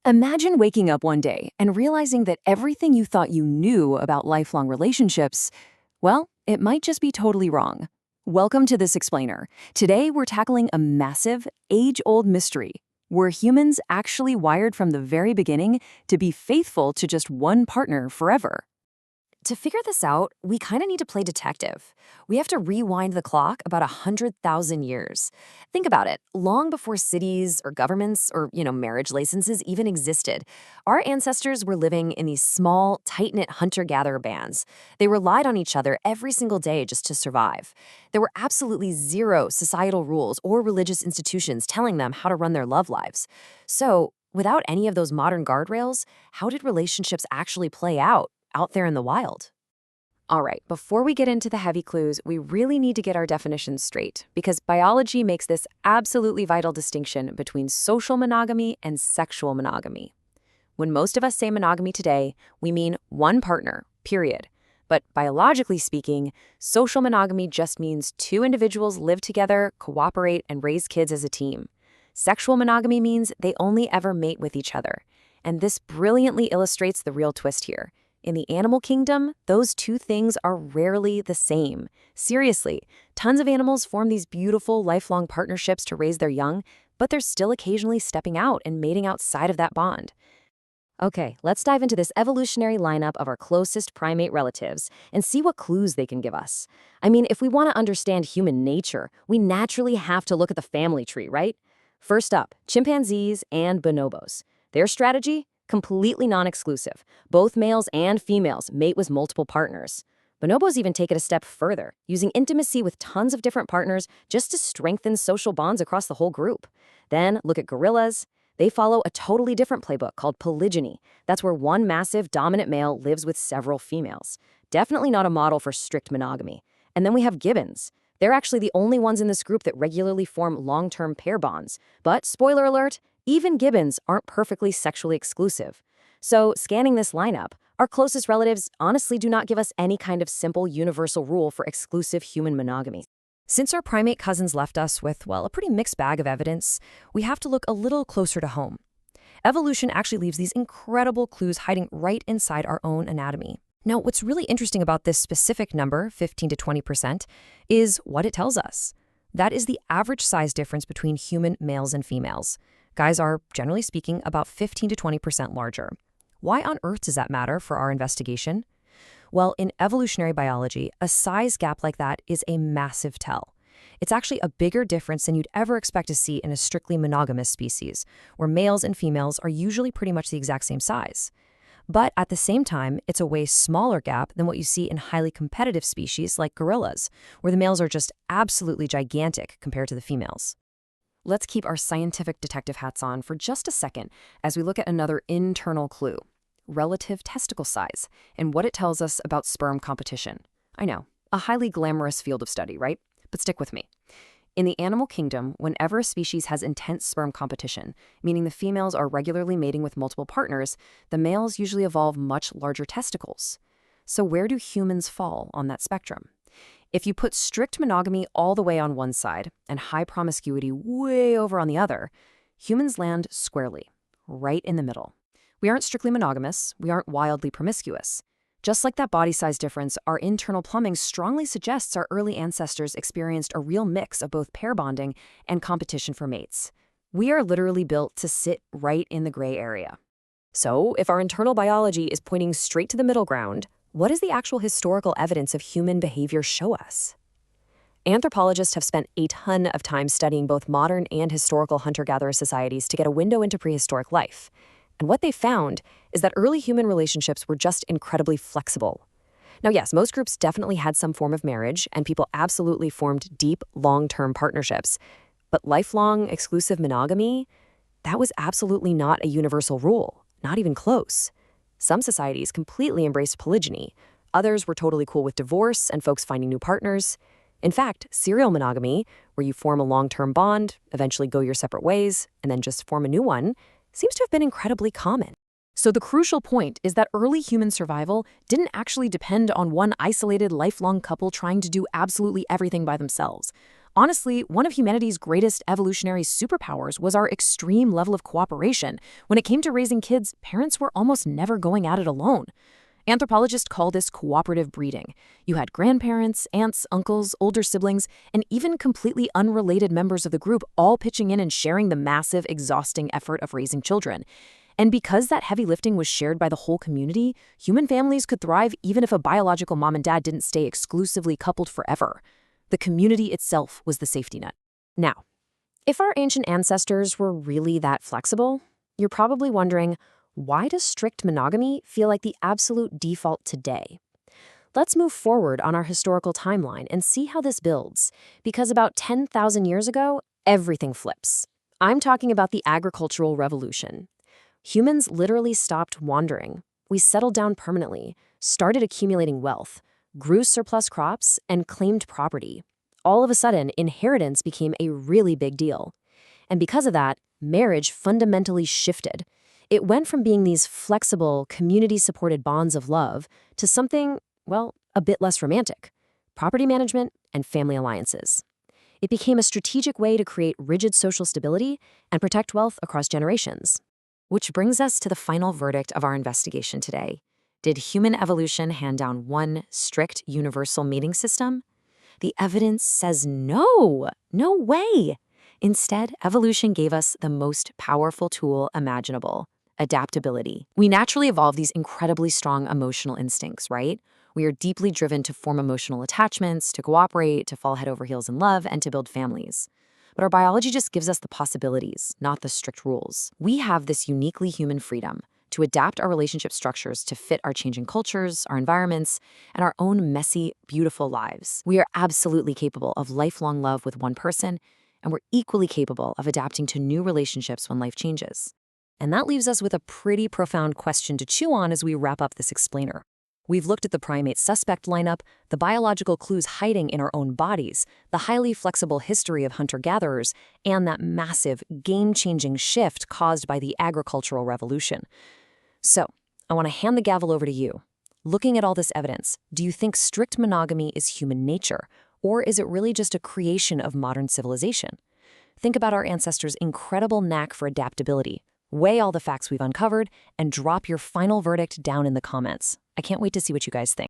Imagine waking up one day and realizing that everything you thought you knew about lifelong relationships, well, it might just be totally wrong. Welcome to This Explainer. Today, we're tackling a massive, age-old mystery. Were humans actually wired from the very beginning to be faithful to just one partner forever? To figure this out, we kind of need to play detective. We have to rewind the clock about 100,000 years. Think about it. Long before cities or governments or, marriage licenses even existed, our ancestors were living in these small, tight-knit hunter-gatherer bands. They relied on each other every single day just to survive. There were absolutely zero societal rules or religious institutions telling them how to run their love lives. So, without any of those modern guardrails, how did relationships actually play out there in the wild? All right, before we get into the heavy clues, we really need to get our definitions straight, because biology makes this absolutely vital distinction between social monogamy and sexual monogamy. When most of us say monogamy today, we mean one partner, period. But biologically speaking, social monogamy just means two individuals live together, cooperate, and raise kids as a team. Sexual monogamy means they only ever mate with each other. And this brilliantly illustrates the real twist here. In the animal kingdom, those two things are rarely the same. Seriously, tons of animals form these beautiful, lifelong partnerships to raise their young, but they're still occasionally stepping out and mating outside of that bond. Okay, let's dive into this evolutionary lineup of our closest primate relatives and see what clues they can give us. I mean, if we want to understand human nature, we naturally have to look at the family tree, right? First up, chimpanzees and bonobos. Their strategy? Completely non-exclusive. Both males and females mate with multiple partners. Bonobos even take it a step further, using intimacy with tons of different partners just to strengthen social bonds across the whole group. Then look at gorillas. They follow a totally different playbook called polygyny. That's where one massive dominant male lives with several females. Definitely not a model for strict monogamy. And then we have gibbons. They're actually the only ones in this group that regularly form long-term pair bonds. But spoiler alert, even gibbons aren't perfectly sexually exclusive. So, scanning this lineup, our closest relatives honestly do not give us any kind of simple universal rule for exclusive human monogamy. Since our primate cousins left us with, well, a pretty mixed bag of evidence, we have to look a little closer to home. Evolution actually leaves these incredible clues hiding right inside our own anatomy. Now, what's really interesting about this specific number, 15 to 20%, is what it tells us. That is the average size difference between human males and females. Guys are, generally speaking, about 15 to 20% larger. Why on earth does that matter for our investigation? Well, in evolutionary biology, a size gap like that is a massive tell. It's actually a bigger difference than you'd ever expect to see in a strictly monogamous species, where males and females are usually pretty much the exact same size. But at the same time, it's a way smaller gap than what you see in highly competitive species like gorillas, where the males are just absolutely gigantic compared to the females. Let's keep our scientific detective hats on for just a second as we look at another internal clue, relative testicle size, and what it tells us about sperm competition. I know, a highly glamorous field of study, right? But stick with me. In the animal kingdom, whenever a species has intense sperm competition, meaning the females are regularly mating with multiple partners, the males usually evolve much larger testicles. So where do humans fall on that spectrum? If you put strict monogamy all the way on one side and high promiscuity way over on the other, humans land squarely, right in the middle. We aren't strictly monogamous, we aren't wildly promiscuous. Just like that body size difference, our internal plumbing strongly suggests our early ancestors experienced a real mix of both pair bonding and competition for mates. We are literally built to sit right in the gray area. So, if our internal biology is pointing straight to the middle ground, what does the actual historical evidence of human behavior show us? Anthropologists have spent a ton of time studying both modern and historical hunter-gatherer societies to get a window into prehistoric life. And what they found is that early human relationships were just incredibly flexible. Now, yes, most groups definitely had some form of marriage, and people absolutely formed deep, long-term partnerships. But lifelong, exclusive monogamy? That was absolutely not a universal rule, not even close. Some societies completely embraced polygyny. Others were totally cool with divorce and folks finding new partners. In fact, serial monogamy, where you form a long-term bond, eventually go your separate ways, and then just form a new one, seems to have been incredibly common. So the crucial point is that early human survival didn't actually depend on one isolated lifelong couple trying to do absolutely everything by themselves. Honestly, one of humanity's greatest evolutionary superpowers was our extreme level of cooperation. When it came to raising kids, parents were almost never going at it alone. Anthropologists call this cooperative breeding. You had grandparents, aunts, uncles, older siblings, and even completely unrelated members of the group all pitching in and sharing the massive, exhausting effort of raising children. And because that heavy lifting was shared by the whole community, human families could thrive even if a biological mom and dad didn't stay exclusively coupled forever. The community itself was the safety net. Now, if our ancient ancestors were really that flexible, you're probably wondering, why does strict monogamy feel like the absolute default today? Let's move forward on our historical timeline and see how this builds, because about 10,000 years ago, everything flips. I'm talking about the agricultural revolution. Humans literally stopped wandering. We settled down permanently, started accumulating wealth, grew surplus crops, and claimed property. All of a sudden, inheritance became a really big deal. And because of that, marriage fundamentally shifted. It went from being these flexible, community-supported bonds of love to something, well, a bit less romantic: property management and family alliances. It became a strategic way to create rigid social stability and protect wealth across generations. Which brings us to the final verdict of our investigation today. Did human evolution hand down one strict universal mating system? The evidence says no. No way. Instead, evolution gave us the most powerful tool imaginable: adaptability. We naturally evolve these incredibly strong emotional instincts, right? We are deeply driven to form emotional attachments, to cooperate, to fall head over heels in love, and to build families. But our biology just gives us the possibilities, not the strict rules. We have this uniquely human freedom to adapt our relationship structures to fit our changing cultures, our environments, and our own messy, beautiful lives. We are absolutely capable of lifelong love with one person, and we're equally capable of adapting to new relationships when life changes. And that leaves us with a pretty profound question to chew on as we wrap up this explainer. We've looked at the primate suspect lineup, the biological clues hiding in our own bodies, the highly flexible history of hunter-gatherers, and that massive, game-changing shift caused by the agricultural revolution. So, I want to hand the gavel over to you. Looking at all this evidence, do you think strict monogamy is human nature, or is it really just a creation of modern civilization? Think about our ancestors' incredible knack for adaptability. Weigh all the facts we've uncovered and drop your final verdict down in the comments. I can't wait to see what you guys think.